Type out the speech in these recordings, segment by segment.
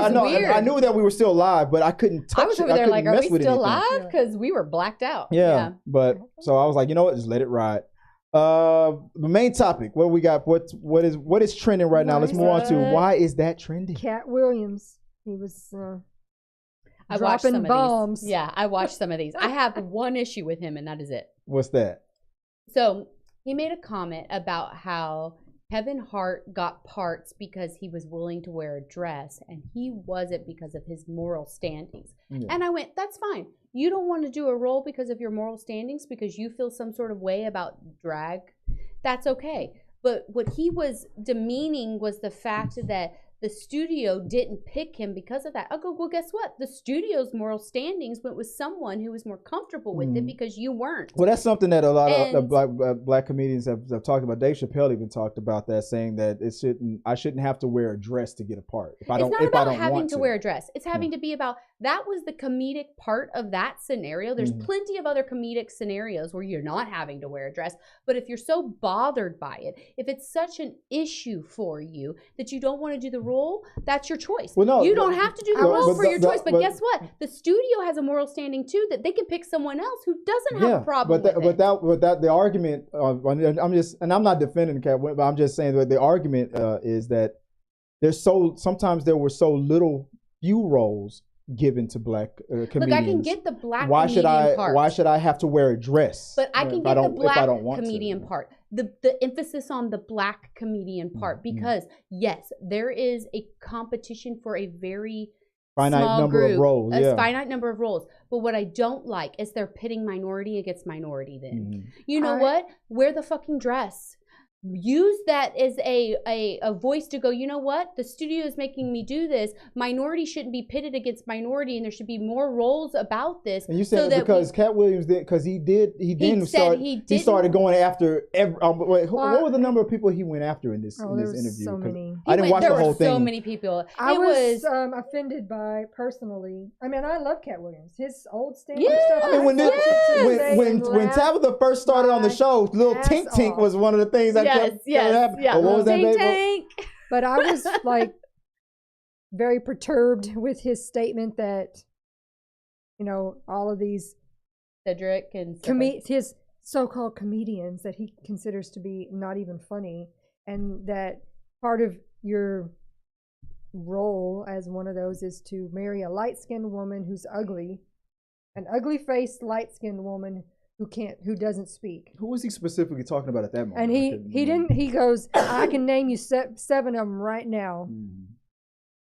I knew that we were still live, but I couldn't touch it. I was over there like, are we still live? Because we were blacked out. Yeah, but so I was like, you know what, just let it ride. The main topic, what we got? What is trending right now? Let's move on to why is that trending? Katt Williams, he was I watched some bombs. Of these. Yeah, I watched some of these. I have one issue with him, and that is it. What's that? So he made a comment about how Kevin Hart got parts because he was willing to wear a dress, and he wasn't because of his moral standings. Yeah. And I went, that's fine. You don't want to do a role because of your moral standings, because you feel some sort of way about drag. That's okay. But what he was demeaning was the fact that the studio didn't pick him because of that. I'll go, well, guess what? The studio's moral standings went with someone who was more comfortable with it because you weren't. Well, that's something that a lot of black comedians have talked about. Dave Chappelle even talked about that, saying that I shouldn't have to wear a dress to get a part. It's not about having to wear a dress. It's having to be about, that was the comedic part of that scenario. There's plenty of other comedic scenarios where you're not having to wear a dress. But if you're so bothered by it, if it's such an issue for you that you don't want to do the role, that's your choice. Well, no, you don't have to do the role for your choice. But guess what? The studio has a moral standing too, that they can pick someone else who doesn't have a problem with it. But the argument, I'm not defending Katt, but I'm just saying that the argument is that sometimes there were so few roles given to black comedians. Look, I can get the black comedian part. Why should I have to wear a dress? But I can get the black comedian part. The emphasis on the black comedian part, because yes, there is a competition for a very finite number of roles. A finite number of roles. But what I don't like is they're pitting minority against minority then. You know what? Wear the fucking dress. Use that as a voice to go, you know what? The studio is making me do this. Minority shouldn't be pitted against minority, and there should be more roles about this. And you said so because Katt Williams did, because he started going after what were the number of people he went after in this interview? So many. I didn't watch the whole thing. So many people. I was offended by personally. I mean, I love Katt Williams. His old stand-up stuff. I mean, when Tabitha first started on the show, little Tink Tink was one of the things that Yes. What was that, Tank. But I was like very perturbed with his statement that, you know, all of these Cedric and his so-called comedians that he considers to be not even funny, and that part of your role as one of those is to marry a light-skinned woman who's ugly, an ugly-faced light-skinned woman who doesn't speak. Who was he specifically talking about at that moment? And he goes, I can name you 7 of them right now.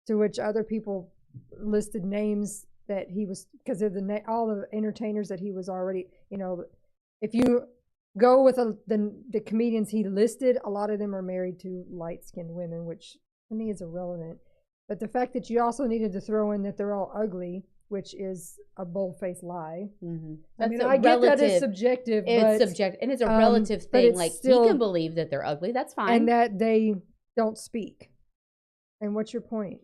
To which other people listed names that he was, because of all the entertainers that he was already, you know, if you go with the comedians he listed, a lot of them are married to light-skinned women, which to me is irrelevant. But the fact that you also needed to throw in that they're all ugly, which is a bold-faced lie. I mean, I get that it's subjective. It's subjective, and it's a relative thing. Like, he can believe that they're ugly. That's fine. And that they don't speak. And what's your point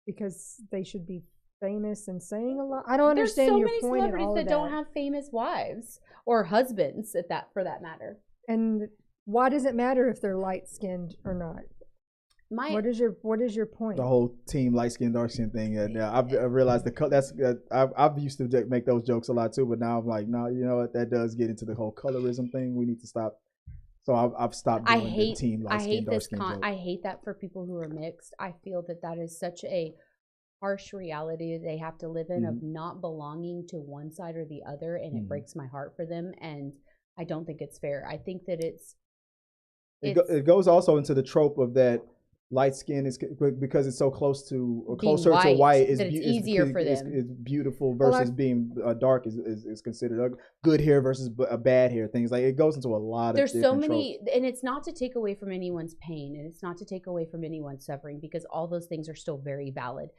because they should be famous and saying a lot? I don't understand your point. There's so many celebrities that don't have famous wives or husbands, for that matter. And why does it matter if they're light-skinned or not? What is your point? The whole team light skin, dark skin thing. I've realized I've used to make those jokes a lot too, but now I'm like, no, you know what? That does get into the whole colorism thing. We need to stop. So I've stopped doing the team light skin, dark skin joke. I hate that for people who are mixed. I feel that is such a harsh reality that they have to live in of not belonging to one side or the other, and it breaks my heart for them. And I don't think it's fair. I think that it goes also into the trope of that. Light skin is because it's so closer to white. It's easier for them. It's beautiful versus being dark is considered good hair versus a bad hair. Things like it goes into a lot of. There's so many, and it's not to take away from anyone's pain, and it's not to take away from anyone's suffering, because all those things are still very valid.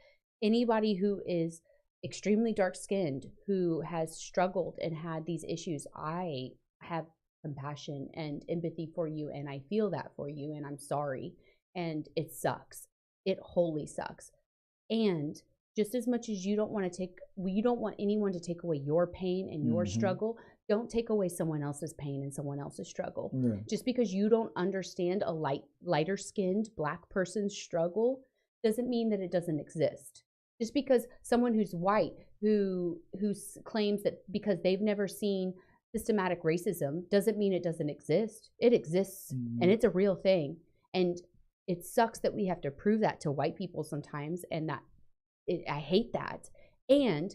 Anybody who is extremely dark skinned, who has struggled and had these issues, I have compassion and empathy for you, and I feel that for you, and I'm sorry. And it sucks. It wholly sucks. And just as much as you don't want anyone to take away your pain and your struggle, don't take away someone else's pain and someone else's struggle. Just because you don't understand a lighter skinned black person's struggle doesn't mean that it doesn't exist. Just because someone who's white who claims that because they've never seen systematic racism doesn't mean it doesn't exist. It exists, and it's a real thing. And it sucks that we have to prove that to white people sometimes, and I hate that. And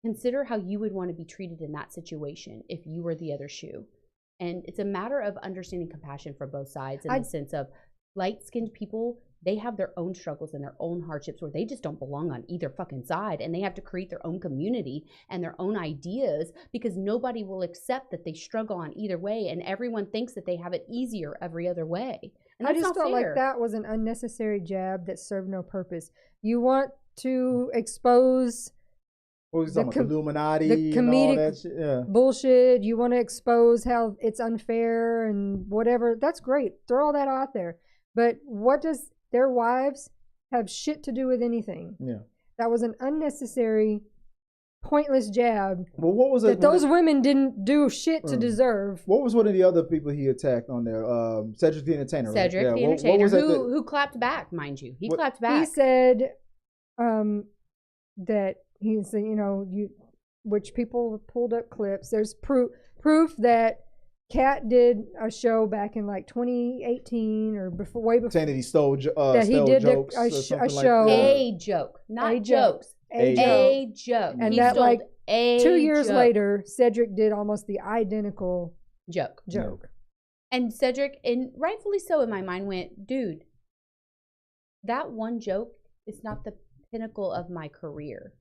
consider how you would want to be treated in that situation if you were the other shoe. And it's a matter of understanding compassion for both sides in the sense of light-skinned people, they have their own struggles and their own hardships where they just don't belong on either fucking side, and they have to create their own community and their own ideas because nobody will accept that they struggle on either way, and everyone thinks that they have it easier every other way. And I just felt like that was an unnecessary jab that served no purpose. You want to expose what was the Illuminati, the comedic and all that shit? Yeah. bullshit. You want to expose how it's unfair and whatever. That's great. Throw all that out there. But what does their wives have shit to do with anything? Yeah. That was an unnecessary, pointless jab. Well, what was that those women didn't do shit to deserve. What was one of the other people he attacked on there? Cedric the Entertainer. Cedric right? the Entertainer, who clapped back, mind you. He clapped back. He said that he's, which people pulled up clips. There's proof that Katt did a show back in like 2018 or before, way before. Saying that he stole that he did jokes a show. Like a joke, not jokes. A joke. And that like 2 years later, Cedric did almost the identical joke. And Cedric, and rightfully so in my mind, went, dude, that one joke is not the pinnacle of my career.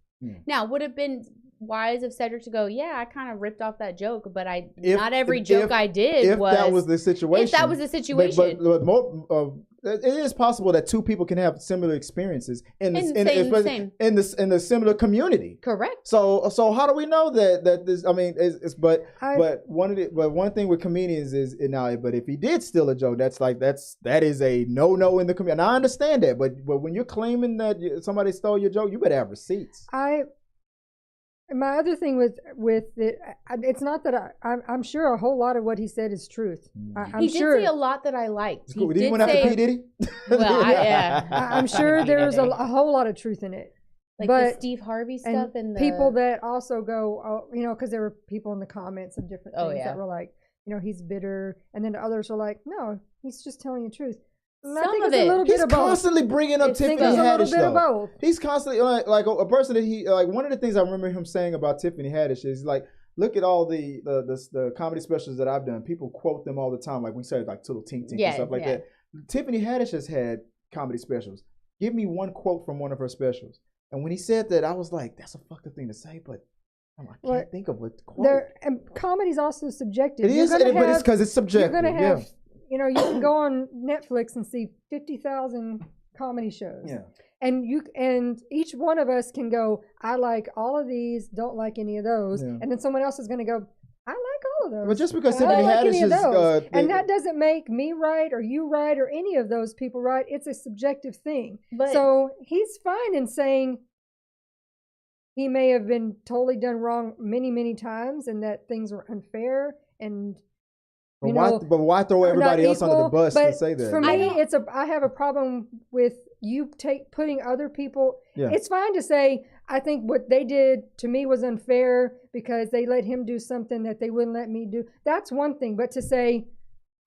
Now, would it have been wise of Cedric to go, yeah, I kind of ripped off that joke, but not every joke I did was. If that was the situation. If that was the situation. But more, it is possible that two people can have similar experiences in the similar community. Correct. So how do we know that this? I mean, one thing with comedians is now. But if he did steal a joke, that is a no in the community. And I understand that, but when you're claiming that somebody stole your joke, you better have receipts. My other thing with it, it's not that I'm sure a whole lot of what he said is truth. He did say a lot that I liked. Did he went after P. Diddy? Well, yeah. I'm sure there's a whole lot of truth in it. Like the Steve Harvey stuff and the people that also go, because there were people in the comments of different things that were like, he's bitter, and then others were like, no, he's just telling the truth. Some of it. He's constantly bringing up Tiffany Haddish, though. He's constantly like a person that he like. One of the things I remember him saying about Tiffany Haddish is like, look at all the comedy specials that I've done. People quote them all the time, like we said, like Little Tink Tink and stuff like that. Tiffany Haddish has had comedy specials. Give me one quote from one of her specials. And when he said that, I was like, that's a fucked up thing to say, but I can't think of what quote. And comedy's also subjective. It is, but it's because it's subjective. You're gonna have. You can go on Netflix and see 50,000 comedy shows. Yeah. And each one of us can go, I like all of these, don't like any of those. Yeah. And then someone else is going to go, I like all of those. But just because Tiffany Haddish is... and that doesn't make me right or you right or any of those people right. It's a subjective thing. So he's fine in saying he may have been totally done wrong many, many times and that things were unfair and... But why throw everybody else under the bus to say that? For me, I have a problem with you putting other people. Yeah. It's fine to say, I think what they did to me was unfair because they let him do something that they wouldn't let me do. That's one thing. But to say,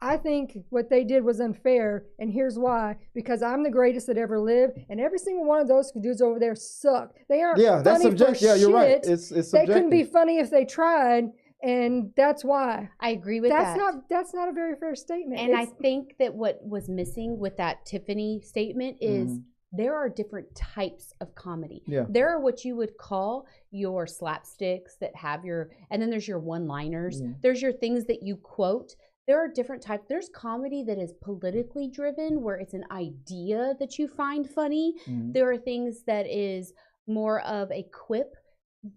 I think what they did was unfair, and here's why. Because I'm the greatest that ever lived, and every single one of those dudes over there suck. They aren't funny that's subjective. For shit. You're right. It's subjective. They couldn't be funny if they tried. And that's why I agree with that. That's not a very fair statement. And I think that what was missing with that Tiffany statement is there are different types of comedy. Yeah. There are what you would call your slapsticks that have and then there's your one-liners. There's your things that you quote. There are different types. There's comedy that is politically driven, where it's an idea that you find funny. There are things that is more of a quip.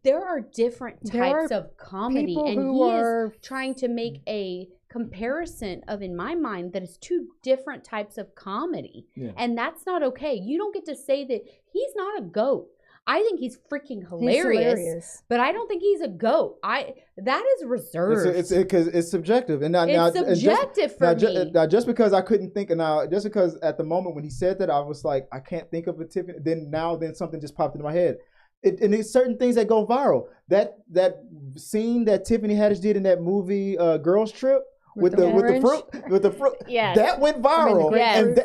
There are different types of comedy, and he is trying to make a comparison of, in my mind, that is two different types of comedy, and that's not okay. You don't get to say that he's not a goat. I think he's freaking hilarious, but I don't think he's a goat. That is reserved. It's because it's subjective, and now it's subjective for me. Just because I couldn't think, just because at the moment when he said that, I was like, I can't think of a Tiffany. Then something just popped into my head. And there's certain things that go viral. That scene that Tiffany Haddish did in that movie, Girls Trip. With the fruit, yes. That went viral, and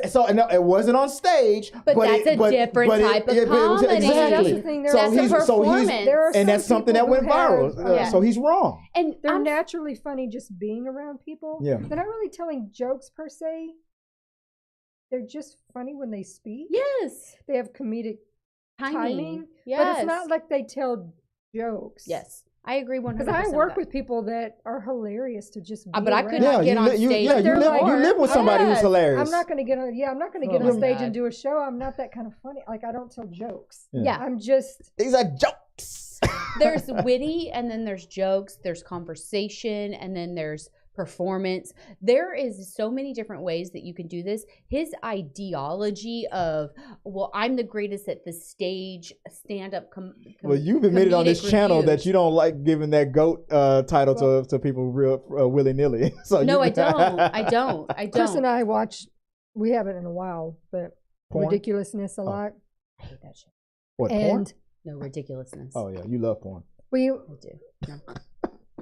it wasn't on stage, but that's a different type of comedy. Exactly. That's a performance, and that's something that went viral. So he's wrong. And they're naturally funny just being around people. Yeah, they're not really telling jokes per se. They're just funny when they speak. Yes, they have comedic timing. Yes, but it's not like they tell jokes. Yes. I agree 100%. Because I work with people that are hilarious to just be but I could not get on stage. You live with somebody who's hilarious. I'm not going to get on. Yeah, I'm not going to get on stage and do a show. I'm not that kind of funny. Like I don't tell jokes. Yeah, I'm just. These are jokes. There's witty, and then there's jokes. There's conversation, and then there's performance. There is so many different ways that you can do this. His ideology of, well, I'm the greatest at the stage, stand-up well, you've admitted on this channel that you don't like giving that GOAT title to people real willy-nilly. So no, I don't. Chris and I watch, we haven't in a while, but porn? Ridiculousness a lot. I hate that shit. What, porn? No, ridiculousness. Oh, yeah, you love porn. I do. No.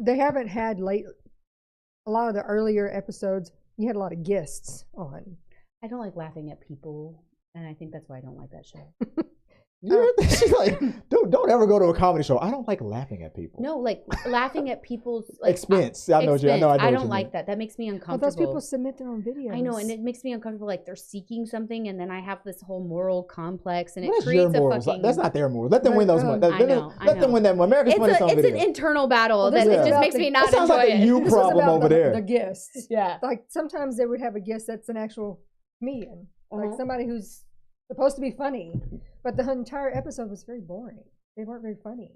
They haven't had a lot of the earlier episodes, you had a lot of guests on. I don't like laughing at people, and I think that's why I don't like that show. She's like, don't ever go to a comedy show. I don't like laughing at people. No, like laughing at people's expense. I don't like that. That makes me uncomfortable. Well, those people submit their own videos. I know, and it makes me uncomfortable. Like they're seeking something, and then I have this whole moral complex, and it creates a fucking. That's not their morals. Let them win those money. Let them win that money. America's funny on video. It's an internal battle that it just makes me not enjoy it. Sounds like a you problem over there. The guests. Yeah. Like sometimes they would have a guest that's an actual comedian, like somebody who's supposed to be funny, but the entire episode was very boring. They weren't very funny.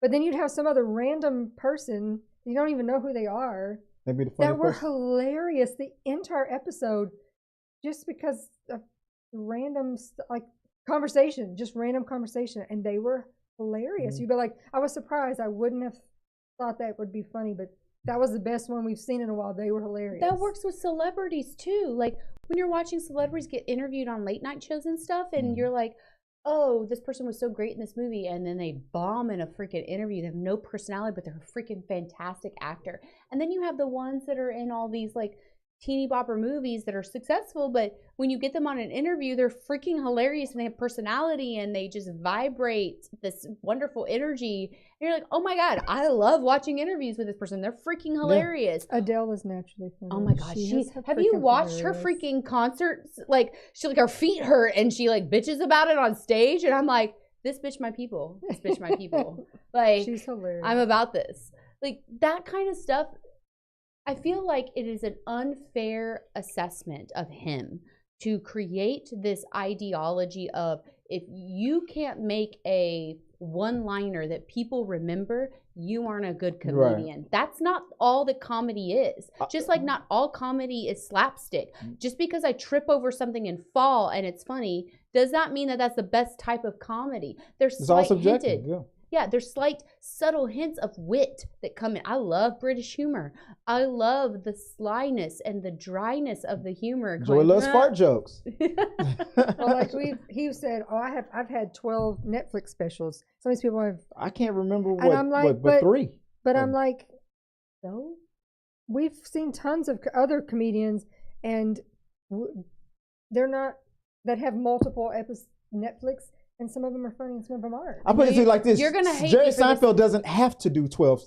But then you'd have some other random person, you don't even know who they are, that were hilarious the entire episode just because of random, like conversation, just random conversation, and they were hilarious. You'd be like, I was surprised. I wouldn't have thought that would be funny, but that was the best one we've seen in a while. They were hilarious. That works with celebrities too. Like when you're watching celebrities get interviewed on late night shows and stuff, and you're like, oh, this person was so great in this movie, and then they bomb in a freaking interview. They have no personality, but they're a freaking fantastic actor. And then you have the ones that are in all these like teeny bopper movies that are successful, but when you get them on an interview, they're freaking hilarious and they have personality and they just vibrate this wonderful energy. And you're like, oh my God, I love watching interviews with this person. They're freaking hilarious. Yeah. Adele is naturally funny. Oh my God. Have you watched her freaking concerts? Like her feet hurt and she like bitches about it on stage. And I'm like, this bitch my people. This bitch my people. Like, she's hilarious. I'm about this. Like that kind of stuff. I feel like it is an unfair assessment of him to create this ideology of if you can't make a one-liner that people remember, you aren't a good comedian. Right. That's not all that comedy is. Just like not all comedy is slapstick. Just because I trip over something and fall and it's funny, does not mean that that's the best type of comedy. It's all subjective. Yeah, there's slight, subtle hints of wit that come in. I love British humor. I love the slyness and the dryness of the humor. Joy loves fart jokes. Well, like he said, I've had 12 Netflix specials. Some of these people have. I can't remember but 3. But I'm like, so we've seen tons of other comedians, and they're not that have multiple Netflix. And some of them are funny and some of them aren't. I'll put it like this. You're gonna hate Jerry Seinfeld doesn't have to do 12.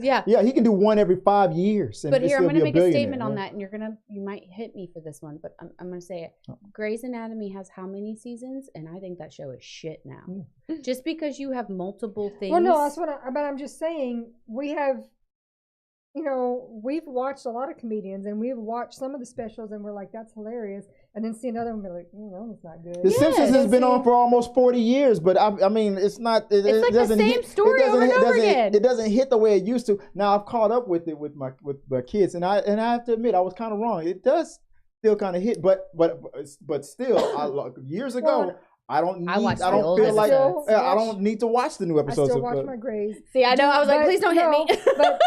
Yeah, he can do one every 5 years. But here, I'm going to make a statement on that, and you might hit me for this one, but I'm going to say it. Grey's Anatomy has how many seasons? And I think that show is shit now. Just because you have multiple things. Well, no, that's but I'm just saying we have, we've watched a lot of comedians, and we've watched some of the specials, and we're like, that's hilarious. And then see another one, be like, it's not good. The Simpsons has been on for almost 40 years, but I mean, it's not. It's like the same story over and over again. It doesn't hit the way it used to. Now I've caught up with it with my kids, and I have to admit I was kind of wrong. It does still kind of hit, but still, years ago. I don't need to watch the new I episodes. still watch my Grays. See, I know. I was like, please don't hit me. But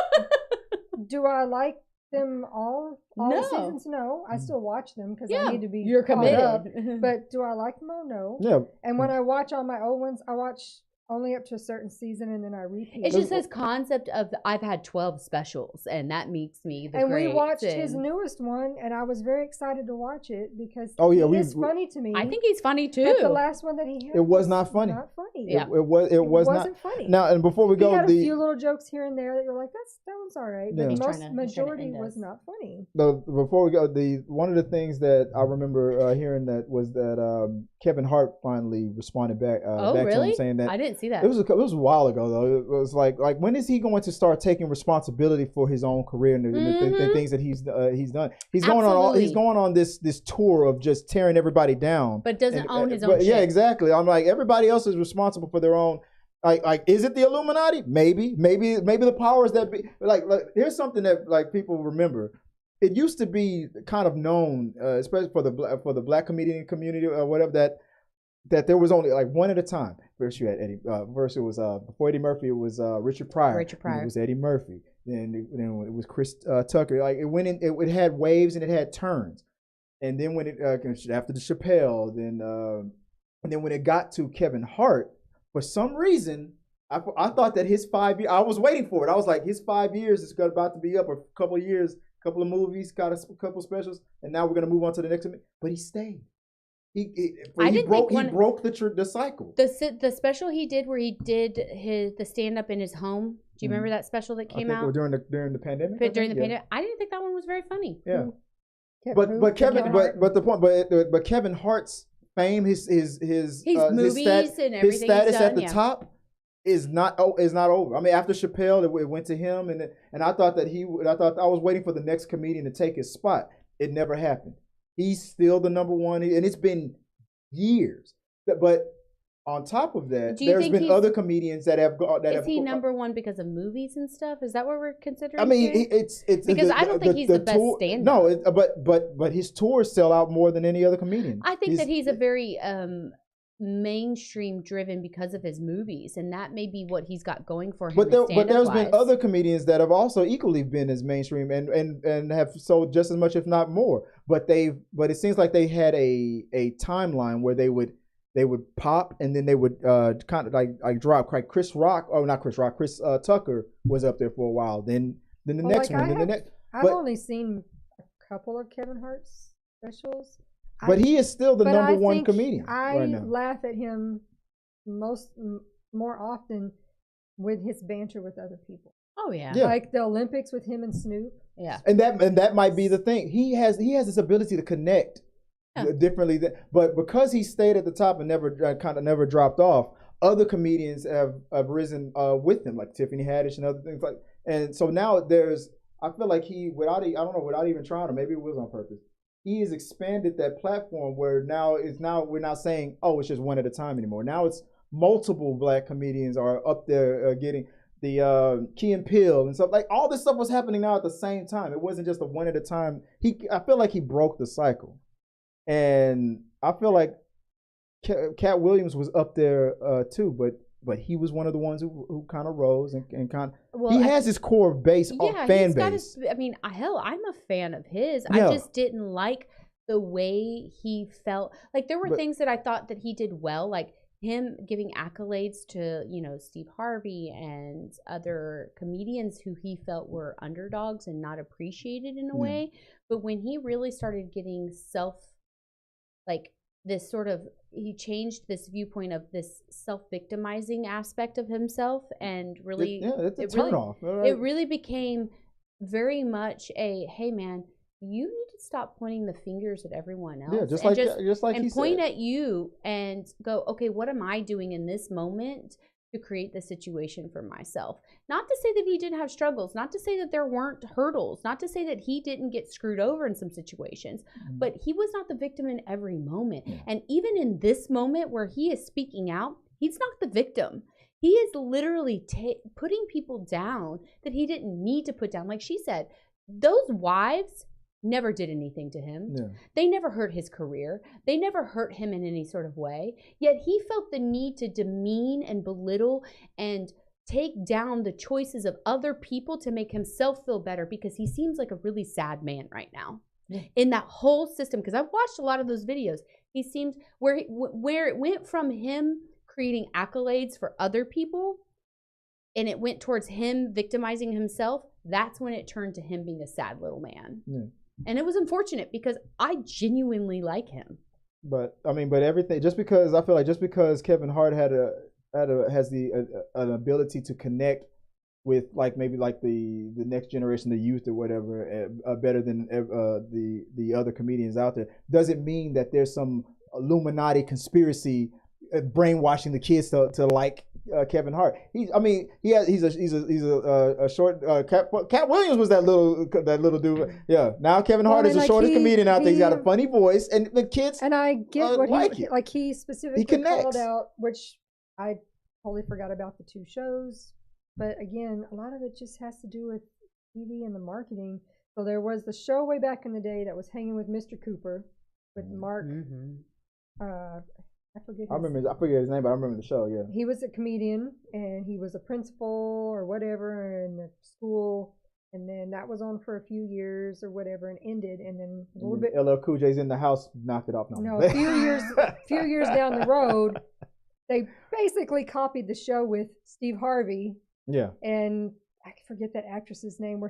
do I like them all No. the seasons? No, I still watch them because I need to be. You're caught committed. up. But do I like them all? No. Yeah. And when I watch all my old ones, I watch only up to a certain season and then I repeat. It's just this concept of I've had 12 specials, and that makes me the and great. we watched his newest one, and I was very excited to watch it because he's funny to me. I think he's funny too. But the last one that he had, it was not funny. Not funny. Yeah. It wasn't funny. Now, and before we go, he had a few little jokes here and there that you're like, that one's all right. But Yeah. majority was not funny. Before we go, one of the things that I remember hearing that was that Kevin Hart finally responded back. Oh, back really? To him saying that I didn't see that. It was a while ago though. It was like when is he going to start taking responsibility for his own career and the things that he's done? He's going on this tour of just tearing everybody down, but doesn't own his own shit. Yeah, exactly. I'm like, everybody else is responsible for their own. Like, is it the Illuminati? Maybe the powers that be. Like here's something that like people remember. It used to be kind of known, especially for the black comedian community or whatever, that there was only like one at a time. First you had Eddie. First it was before Eddie Murphy, it was Richard Pryor. It was Eddie Murphy. Then it was Chris Tucker. Like it went in. It had waves and it had turns. And then when it after the Chappelle, and then when it got to Kevin Hart, for some reason I thought that his 5 years. I was waiting for it. I was like, his 5 years is about to be up. A couple of years, couple of movies, got a couple of specials, and now we're gonna move on to the next one. But he stayed. He broke the cycle. The special he did where he did the stand up in his home. Do you remember that special that came out during the pandemic? Pandemic, I didn't think that one was very funny. Yeah, but Kevin Hart's fame, his movies and everything, his status at the top is not over. I mean, after Chappelle, it went to him, and I thought that I was waiting for the next comedian to take his spot. It never happened. He's still the number one, and it's been years. But on top of that, there's been other comedians that have gone. Is he number one because of movies and stuff? Is that what we're considering? I mean, it's because I don't think he's the best stand-up. No, but his tours sell out more than any other comedian. I think that he's a very mainstream driven because of his movies, and that may be what he's got going for him. But there's been other comedians that have also equally been as mainstream and have sold just as much, if not more. But it seems like they had a timeline where they would pop and then they would kind of like drop. Like Chris Tucker was up there for a while. Then the next one. Then the next. I've only seen a couple of Kevin Hart's specials. But he is still the number one comedian right now. I laugh at him more often with his banter with other people. Oh yeah. Like the Olympics with him and Snoop. Yeah. And that might be the thing. He has this ability to connect differently. But because he stayed at the top and never dropped off, other comedians have risen with him, like Tiffany Haddish and other things like. And so now I feel like without even trying, or maybe it was on purpose. He has expanded that platform where we're not saying, oh, it's just one at a time anymore. Now it's multiple black comedians are up there getting the Key and Peele and stuff. Like all this stuff was happening now at the same time. It wasn't just a one at a time. I feel like he broke the cycle, and I feel like Katt Williams was up there too, but he was one of the ones who kind of rose and kind of. He has his core base, fan base. I'm a fan of his. Yeah. I just didn't like the way he felt. Like there were things that I thought that he did well, like him giving accolades to Steve Harvey and other comedians who he felt were underdogs and not appreciated in a way. But when he really started getting this sort of, he changed this viewpoint of this self-victimizing aspect of himself, and really, it's a turnoff. It really became very much hey man, you need to stop pointing the fingers at everyone else. Yeah, just like and point at you and go, okay, what am I doing in this moment to create the situation for myself? Not to say that he didn't have struggles, not to say that there weren't hurdles, not to say that he didn't get screwed over in some situations, but he was not the victim in every moment. Yeah. And even in this moment where he is speaking out, he's not the victim. He is literally putting people down that he didn't need to put down. Like she said, those wives never did anything to him. Yeah. They never hurt his career. They never hurt him in any sort of way. Yet he felt the need to demean and belittle and take down the choices of other people to make himself feel better, because he seems like a really sad man right now. Yeah. In that whole system, because I've watched a lot of those videos. He seems where it went from him creating accolades for other people and it went towards him victimizing himself. That's when it turned to him being a sad little man. Yeah. And it was unfortunate because I genuinely like him. But I mean, but everything, just because I feel like just because Kevin Hart has the an ability to connect with like maybe like the next generation, the youth or whatever, better than the other comedians out there, doesn't mean that there's some Illuminati conspiracy brainwashing the kids to like Kevin Hart. He's a short. Katt Williams was that little dude. Yeah. Now Kevin Hart is the shortest comedian out there. He's got a funny voice, and the kids. And I get what he specifically connects. Called out, which I totally forgot about the two shows. But again, a lot of it just has to do with TV and the marketing. So there was the show way back in the day that was Hanging with Mr. Cooper with Mark. I forget his name, but I remember the show. Yeah, he was a comedian and he was a principal or whatever in the school, and then that was on for a few years or whatever and ended, and then a little bit. LL Cool J's In the House knocked it off. No, a few years down the road, they basically copied the show with Steve Harvey. Yeah, and I forget that actress's name. Where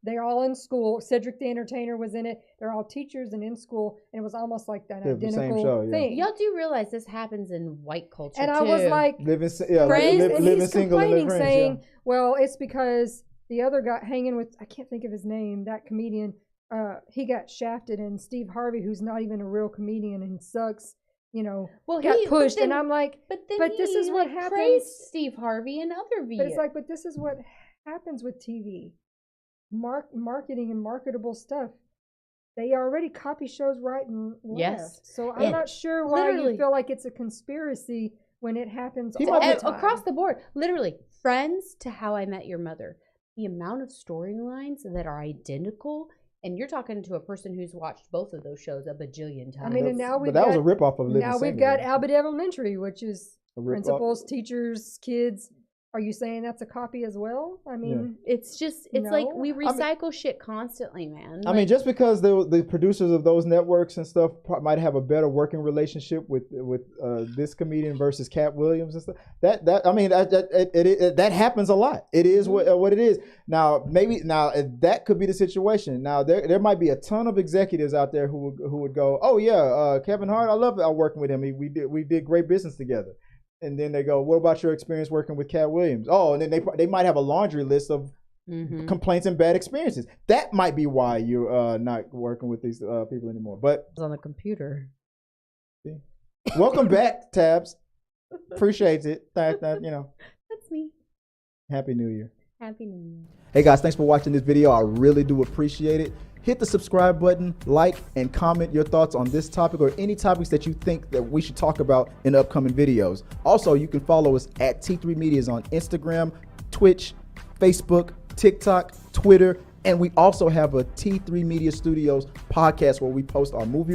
they're all in school. Cedric the Entertainer was in it. They're all teachers and in school, and it was almost like that identical thing. Y'all do realize this happens in white culture and too. I was like, living he's single, complaining, saying, "Well, it's because the other guy hanging with I can't think of his name. That comedian, he got shafted, and Steve Harvey, who's not even a real comedian and sucks." Got pushed, and I'm like, but this is what happens. Steve Harvey and other videos. But it's like, but this is what happens with TV, marketing and marketable stuff. They already copy shows right and left. Yes. So I'm not sure why you feel like it's a conspiracy when it happens all the time. Across the board. Literally, Friends to How I Met Your Mother. The amount of storylines that are identical. And you're talking to a person who's watched both of those shows a bajillion times. I mean, and now that was a ripoff of Living Single. Now we've got Abbott Elementary, which is principals, teachers, kids. Are you saying that's a copy as well? I mean, it's like we recycle shit constantly, man. I mean, just because the producers of those networks and stuff might have a better working relationship with this comedian versus Katt Williams and stuff, that happens a lot. It is what it is. Now, that could be the situation. Now, there might be a ton of executives out there who would go, oh yeah, Kevin Hart, I love working with him. We did great business together. And then they go, what about your experience working with Katt Williams? Oh, and then they might have a laundry list of complaints and bad experiences. That might be why you're not working with these people anymore. But it's on the computer. See? Welcome back, Tabs. Appreciate it. That's me. Happy New Year. Happy New Year. Hey guys, thanks for watching this video. I really do appreciate it. Hit the subscribe button, like, and comment your thoughts on this topic or any topics that you think that we should talk about in upcoming videos. Also, you can follow us at T3 Medias on Instagram, Twitch, Facebook, TikTok, Twitter, and we also have a T3 Media Studios podcast where we post our movie